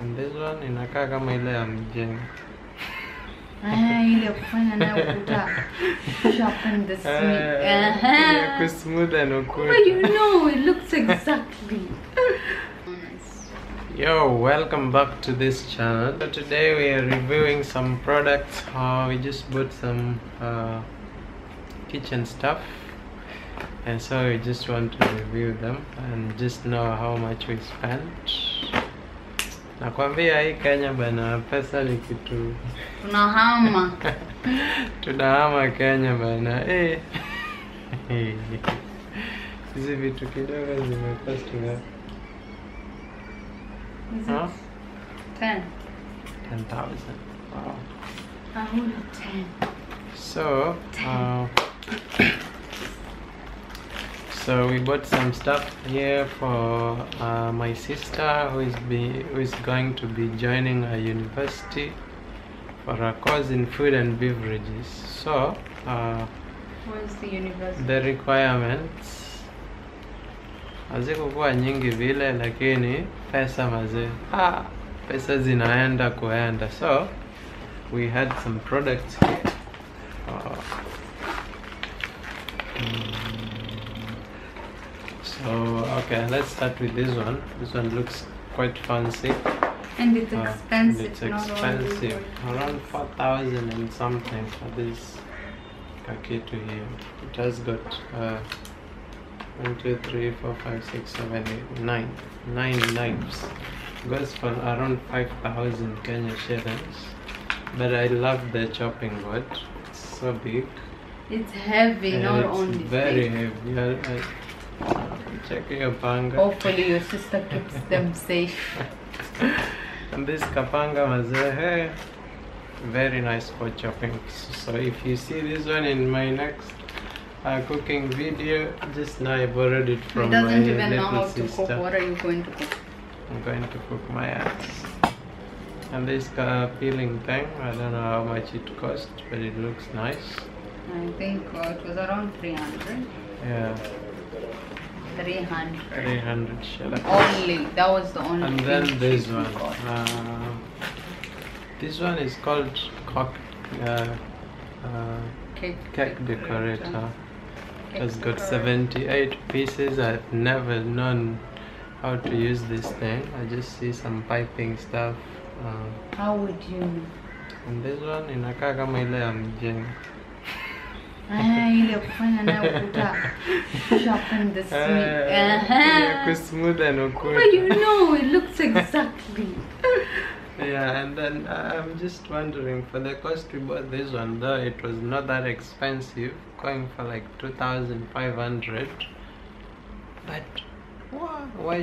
And this one inakaa kama ile ya mjengo. Ile kufanya nayo kuta sharpen the smooth. Smooth and ukuta. But you know, it looks exactly. Yo, welcome back to this channel. So today we are reviewing some products. We just bought some kitchen stuff, and so we just want to review them and just know how much we spent. Nakwambia hii Kenya bana, pesa ni kitu. Tunahama. Tunahama Kenya bana. Hizi vitu kidogo zimekost ngapi? Is it 10? 10,000. Wow. I hold it 10. So, so we bought some stuff here for my sister who is going to be joining a university for a course in food and beverages. So, What is the university? the requirements hazikuwa nyingi vile, lakini pesa mazee, pesa zinaenda kuenda. So we had some products here. So okay, let's start with this one. This one looks quite fancy. And it's expensive. It's expensive, around 4,000 and something for this kakitu here. It has got 1, 2, 3, 4, 5, 6, 7, 8, 9 knives. Goes for around 5,000 Kenya shillings. But I love the chopping board. It's so big. It's heavy, And not it's only very big. heavy. Check your panga. Hopefully your sister keeps them safe. And this kapanga mazee, very nice for chopping. So if you see this one in my next cooking video, just now I borrowed it from my He doesn't even know little how sister. to cook. What are you going to cook? I'm going to cook my ass. And this peeling thing, I don't know how much it cost, but it looks nice. I think it was around 300. Yeah, 300. 300 shillings. Only. That was the only And thing then this she one. got. This one is called cake decorator. It's got 78 pieces. I've never known how to use this thing. I just see some piping stuff. How would you know? And this one inakaa kama ile ya mjengo. Ile kufanya nayo kuta sharpen the smooth. Smooth and ukuta. But you know, it looks exactly. Yeah, and then I'm just wondering, for the cost we bought this one, though it was not that expensive, going for like 2,500. But why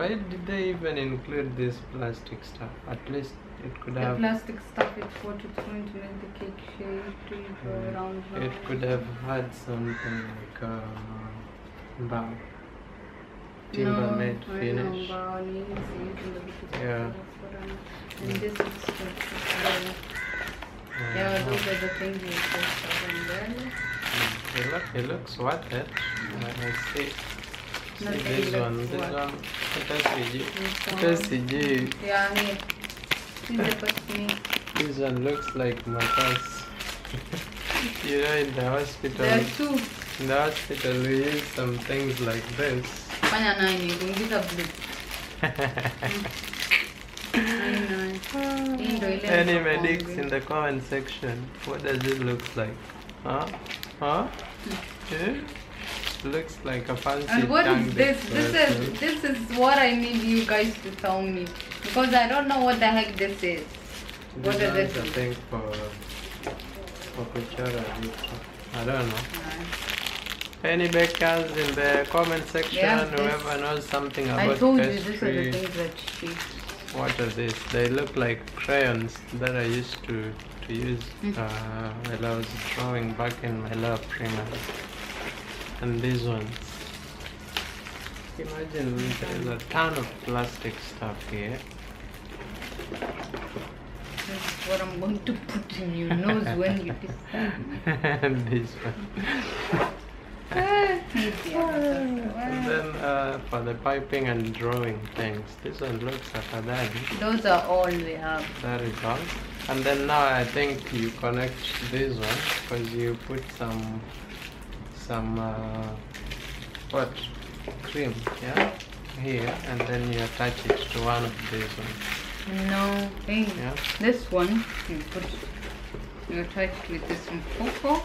did they even include this plastic stuff? At least it could have. The plastic stuff is what it's going to make the cake shape to go around. It could have had something like bow. Timber made finish. Yeah. And this is yeah, those are the things you put there. It looks worth it. I see. Not This really one, looks this worth one. Yeah, here. See the first This one looks like matas. You know, in the hospital. There are two. In the hospital, we use some things like this. Fanya nani, kuingiza blue. Any medics in the comment section, what does it look like? Huh? Yeah? Looks like a fancy. And what tongue is this? decorator. This is what I need you guys to tell me, because I don't know what the heck this is. What is This this? one's a thing for kuchora. I don't know. Any bakers in the comment section, Yeah, whoever knows something about I told pastry. you these are the things that she. What are these? They look like crayons that I used to use while I was drawing back in my lab primary. And these ones. Imagine there's a ton of plastic stuff here. This is what I'm going to put in your nose when you decide. And this one. And then for the piping and drawing things, this one looks like Those are all we have. that is all. And then now I think you connect this one because you put some what, cream, yeah, here, and then you attach it to one of these ones. No, hey, Yeah. this one you attach with this one.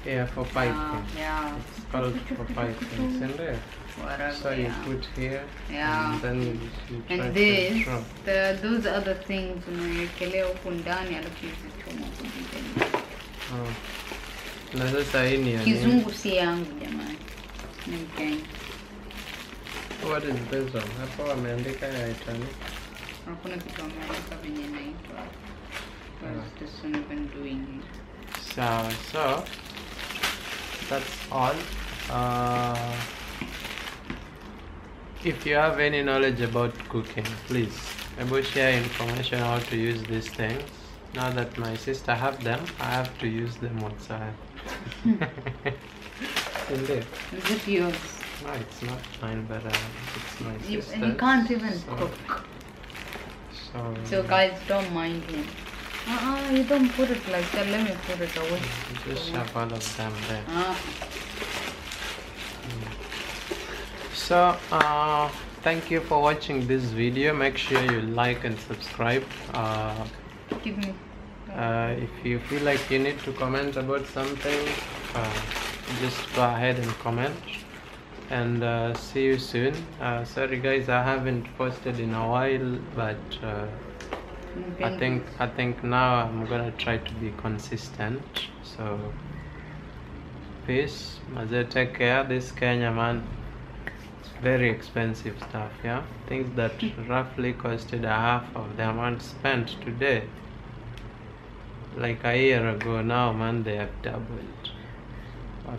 Yeah, for piping. Yeah. It's called for piping. It's in there. Whatever. So you put here, Yeah. and then you try And to this, draw. those other things unawekelea huku ndani alafu hizichoma huku. Oh. Na sasa hii ni ya nini? Kizungu si yangu jamani. Ni Mkenya. What is this one? Hapo wameandika ya Itani. Hakuna kitu wameandika venye inaitwa. What is this one even doing here? So that's all. If you have any knowledge about cooking, please share information how to use these things. Now that my sister have them, I have to use them outside. In there. Is it yours? No, it's not mine, but it's my sister's. And you can't even cook. So guys, don't mind him. You don't put it like that. Let me put it away. Just shove all of them there. So thank you for watching this video. Make sure you like and subscribe. Give me. If you feel like you need to comment about something, just go ahead and comment. And see you soon. Sorry guys, I haven't posted in a while, but I think now I'm gonna try to be consistent. So peace. Mazee, take care. This Kenya, man, it's very expensive stuff. Yeah, things that roughly costed a half of the amount spent today, like a year ago. Now, man, they have doubled.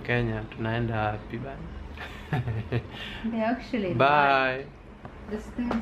Kenya, tunaenda happy bana. They actually. Bye. These things are